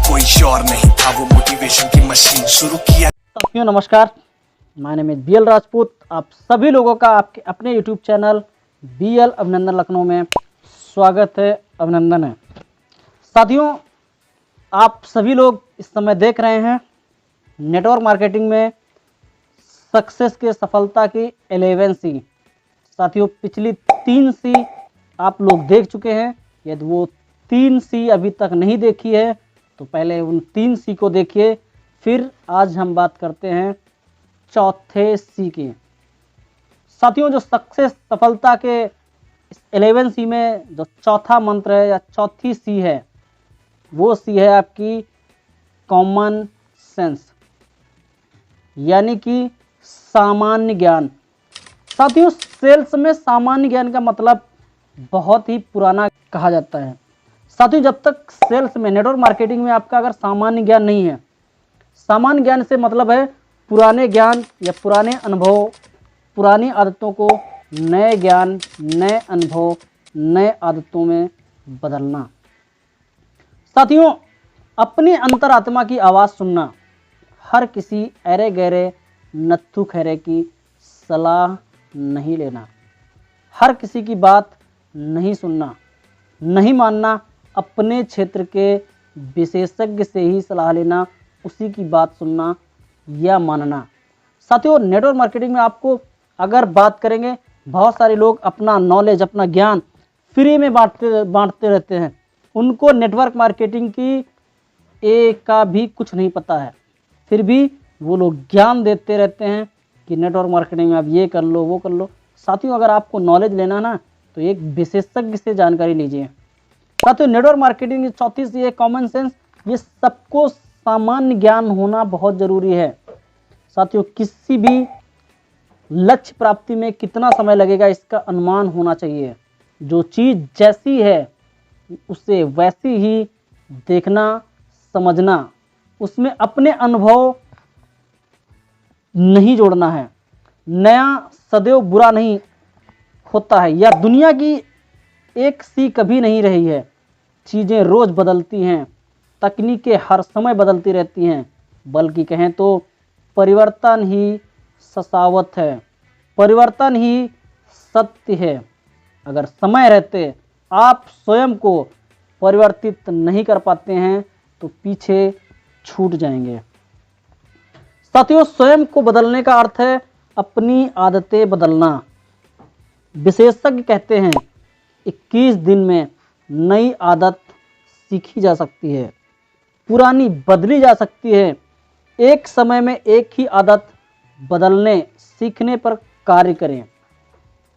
कोई और नहीं था, वो मोटिवेशन की मशीन शुरू किया। साथियों नमस्कार, my name is BL Rajput. आप सभी लोगों का आपके अपने यूट्यूब चैनल बीएल अभिनंदन लखनऊ में स्वागत है, अभिनंदन है। साथियों, आप सभी लोग इस समय देख रहे हैं नेटवर्क मार्केटिंग में सक्सेस के सफलता की 11 सी। साथियों, पिछली 3 सी आप लोग देख चुके हैं। यदि वो 3 सी अभी तक नहीं देखी है तो पहले उन 3 सी को देखिए। फिर आज हम बात करते हैं चौथे सी की। साथियों, जो सक्सेस सफलता के 11 सी में जो चौथा मंत्र है या चौथी सी है, वो सी है आपकी कॉमन सेंस, यानी कि सामान्य ज्ञान। साथियों, सेल्स में सामान्य ज्ञान का मतलब बहुत ही पुराना कहा जाता है। साथियों, जब तक सेल्स में, नेटवर्क मार्केटिंग में आपका अगर सामान्य ज्ञान नहीं है, सामान्य ज्ञान से मतलब है पुराने ज्ञान या पुराने अनुभव, पुरानी आदतों को नए ज्ञान, नए अनुभव, नए आदतों में बदलना। साथियों, अपनी अंतरात्मा की आवाज़ सुनना, हर किसी अरे गहरे नत्थु खैरे की सलाह नहीं लेना, हर किसी की बात नहीं सुनना, नहीं मानना, अपने क्षेत्र के विशेषज्ञ से ही सलाह लेना, उसी की बात सुनना या मानना। साथियों, नेटवर्क मार्केटिंग में आपको अगर बात करेंगे, बहुत सारे लोग अपना नॉलेज, अपना ज्ञान फ्री में बांटते रहते हैं। उनको नेटवर्क मार्केटिंग की एक का भी कुछ नहीं पता है, फिर भी वो लोग ज्ञान देते रहते हैं कि नेटवर्क मार्केटिंग में आप ये कर लो, वो कर लो। साथियों, अगर आपको नॉलेज लेना ना तो एक विशेषज्ञ से जानकारी लीजिए। साथियों, नेटवर्क मार्केटिंग की चौथी सी है कॉमन सेंस। ये सबको सामान्य ज्ञान होना बहुत जरूरी है। साथियों, किसी भी लक्ष्य प्राप्ति में कितना समय लगेगा इसका अनुमान होना चाहिए। जो चीज़ जैसी है उसे वैसी ही देखना, समझना, उसमें अपने अनुभव नहीं जोड़ना है। नया सदैव बुरा नहीं होता है, या दुनिया की एक सी कभी नहीं रही है। चीज़ें रोज़ बदलती हैं, तकनीकें हर समय बदलती रहती हैं, बल्कि कहें तो परिवर्तन ही ससावत है, परिवर्तन ही सत्य है। अगर समय रहते आप स्वयं को परिवर्तित नहीं कर पाते हैं तो पीछे छूट जाएंगे। साथियों, स्वयं को बदलने का अर्थ है अपनी आदतें बदलना। विशेषज्ञ कहते हैं 21 दिन में नई आदत सीखी जा सकती है, पुरानी बदली जा सकती है। एक समय में एक ही आदत बदलने सीखने पर कार्य करें,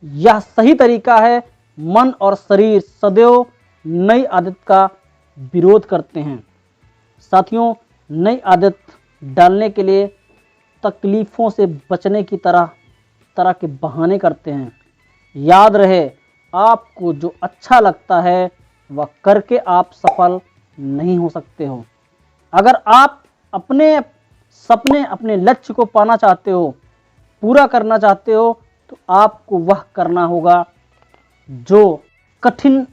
यह सही तरीका है। मन और शरीर सदैव नई आदत का विरोध करते हैं। साथियों, नई आदत डालने के लिए तकलीफ़ों से बचने की तरह के बहाने करते हैं। याद रहे, आपको जो अच्छा लगता है वह करके आप सफल नहीं हो सकते हो। अगर आप अपने सपने, अपने लक्ष्य को पाना चाहते हो, पूरा करना चाहते हो, तो आपको वह करना होगा जो कठिन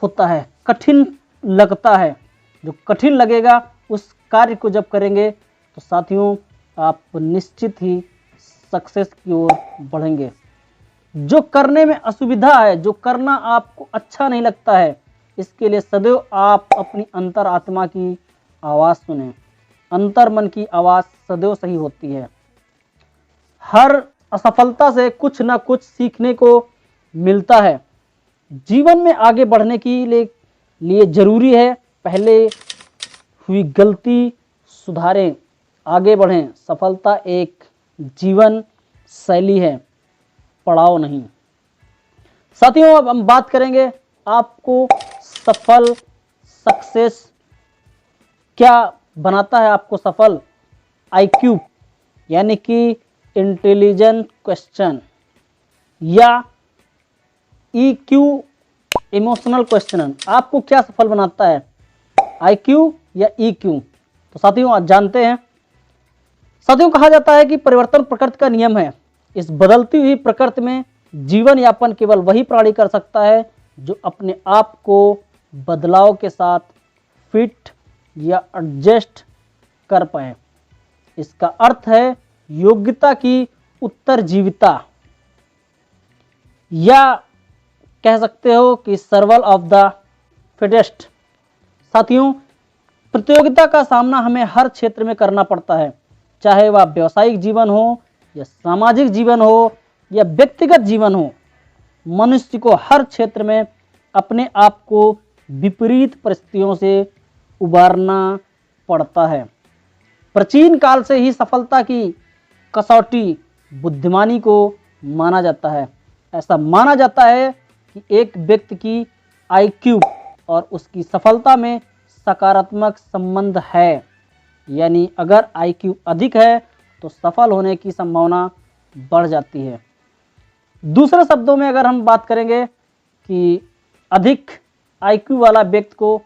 होता है, कठिन लगता है। जो कठिन लगेगा उस कार्य को जब करेंगे तो साथियों आप निश्चित ही सक्सेस की ओर बढ़ेंगे। जो करने में असुविधा है, जो करना आपको अच्छा नहीं लगता है, इसके लिए सदैव आप अपनी अंतरात्मा की आवाज़ सुनें। अंतर मन की आवाज़ सदैव सही होती है। हर असफलता से कुछ ना कुछ सीखने को मिलता है। जीवन में आगे बढ़ने के लिए जरूरी है पहले हुई गलती सुधारें, आगे बढ़ें। सफलता एक जीवन शैली है, पड़ाव नहीं। साथियों, अब हम बात करेंगे आपको सफल, सक्सेस क्या बनाता है आपको सफल। आईक्यू यानी कि इंटेलिजेंट क्वेश्चन, या ईक्यू इमोशनल क्वेश्चन, आपको क्या सफल बनाता है, आईक्यू या ईक्यू। तो साथियों, आज जानते हैं। साथियों, कहा जाता है कि परिवर्तन प्रकृति का नियम है। इस बदलती हुई प्रकृति में जीवन यापन केवल वही प्राणी कर सकता है जो अपने आप को बदलाव के साथ फिट या एडजस्ट कर पाए। इसका अर्थ है योग्यता की उत्तरजीविता, या कह सकते हो कि सर्वाइवल ऑफ द फिटेस्ट। साथियों, प्रतियोगिता का सामना हमें हर क्षेत्र में करना पड़ता है, चाहे वह व्यवसायिक जीवन हो या सामाजिक जीवन हो या व्यक्तिगत जीवन हो। मनुष्य को हर क्षेत्र में अपने आप को विपरीत परिस्थितियों से उबारना पड़ता है। प्राचीन काल से ही सफलता की कसौटी बुद्धिमानी को माना जाता है। ऐसा माना जाता है कि एक व्यक्ति की आईक्यू और उसकी सफलता में सकारात्मक संबंध है, यानी अगर आईक्यू अधिक है तो सफल होने की संभावना बढ़ जाती है। दूसरे शब्दों में अगर हम बात करेंगे कि अधिक आईक्यू वाला व्यक्ति को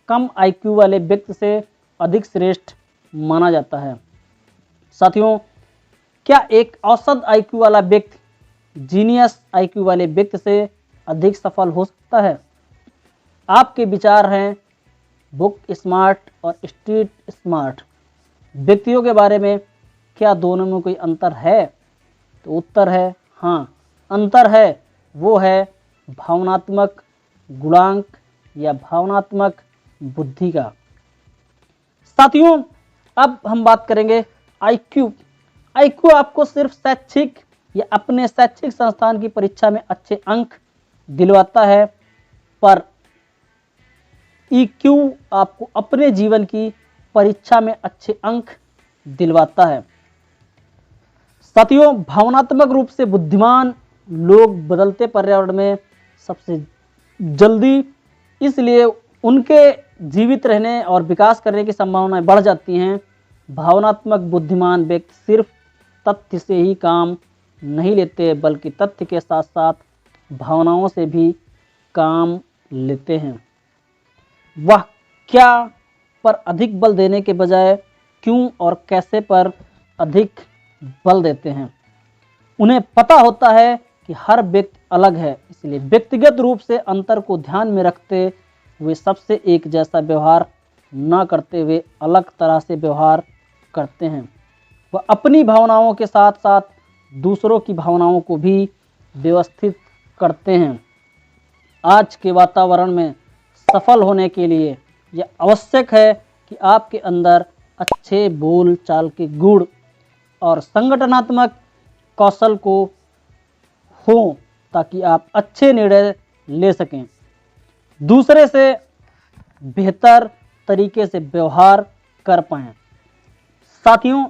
कम आईक्यू वाले व्यक्ति से अधिक श्रेष्ठ माना जाता है। साथियों, क्या एक औसत आईक्यू वाला व्यक्ति जीनियस आईक्यू वाले व्यक्ति से अधिक सफल हो सकता है? आपके विचार हैं बुक स्मार्ट और स्ट्रीट स्मार्ट व्यक्तियों के बारे में, क्या दोनों में कोई अंतर है? तो उत्तर है हाँ, अंतर है। वो है भावनात्मक गुणांक या भावनात्मक बुद्धि का। साथियों, अब हम बात करेंगे आईक्यू। आईक्यू आपको सिर्फ शैक्षिक या अपने शैक्षिक संस्थान की परीक्षा में अच्छे अंक दिलवाता है, पर ईक्यू आपको अपने जीवन की परीक्षा में अच्छे अंक दिलवाता है। साथियों, भावनात्मक रूप से बुद्धिमान लोग बदलते पर्यावरण में सबसे जल्दी, इसलिए उनके जीवित रहने और विकास करने की संभावनाएं बढ़ जाती हैं। भावनात्मक बुद्धिमान व्यक्ति सिर्फ तथ्य से ही काम नहीं लेते, बल्कि तथ्य के साथ साथ भावनाओं से भी काम लेते हैं। वह क्या पर अधिक बल देने के बजाय क्यों और कैसे पर अधिक बल देते हैं। उन्हें पता होता है कि हर व्यक्ति अलग है, इसलिए व्यक्तिगत रूप से अंतर को ध्यान में रखते हुए सबसे एक जैसा व्यवहार न करते हुए अलग तरह से व्यवहार करते हैं। वह अपनी भावनाओं के साथ साथ दूसरों की भावनाओं को भी व्यवस्थित करते हैं। आज के वातावरण में सफल होने के लिए यह आवश्यक है कि आपके अंदर अच्छे बोल चाल के गुण और संगठनात्मक कौशल को हो, ताकि आप अच्छे निर्णय ले सकें, दूसरे से बेहतर तरीके से व्यवहार कर पाएं। साथियों,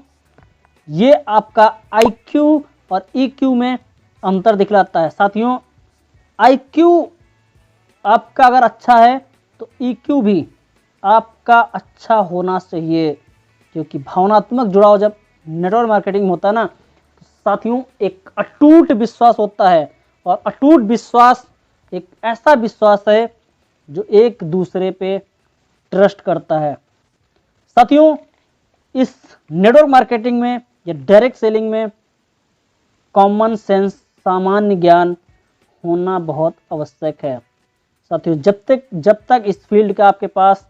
ये आपका आईक्यू और ईक्यू में अंतर दिखलाता है। साथियों, आईक्यू आपका अगर अच्छा है तो ईक्यू भी आपका अच्छा होना चाहिए, क्योंकि भावनात्मक जुड़ाव जब नेटवर्क मार्केटिंग में होता है ना, तो साथियों एक अटूट विश्वास होता है, और अटूट विश्वास एक ऐसा विश्वास है जो एक दूसरे पे ट्रस्ट करता है। साथियों, इस नेटवर्क मार्केटिंग में या डायरेक्ट सेलिंग में कॉमन सेंस, सामान्य ज्ञान होना बहुत आवश्यक है। साथियों, जब तक इस फील्ड का आपके पास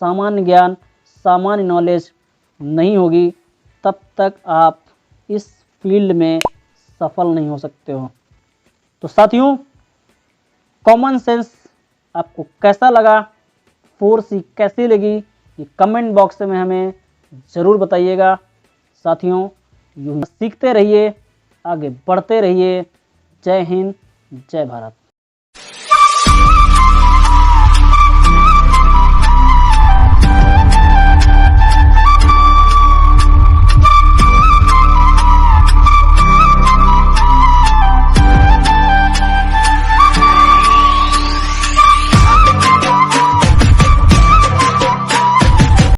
सामान्य ज्ञान, सामान्य नॉलेज नहीं होगी, तब तक आप इस फील्ड में सफल नहीं हो सकते हो। तो साथियों, कॉमन सेंस आपको कैसा लगा, 4C कैसी लगी, ये कमेंट बॉक्स में हमें ज़रूर बताइएगा। साथियों, यूं सीखते रहिए, आगे बढ़ते रहिए। जय हिंद, जय भारत।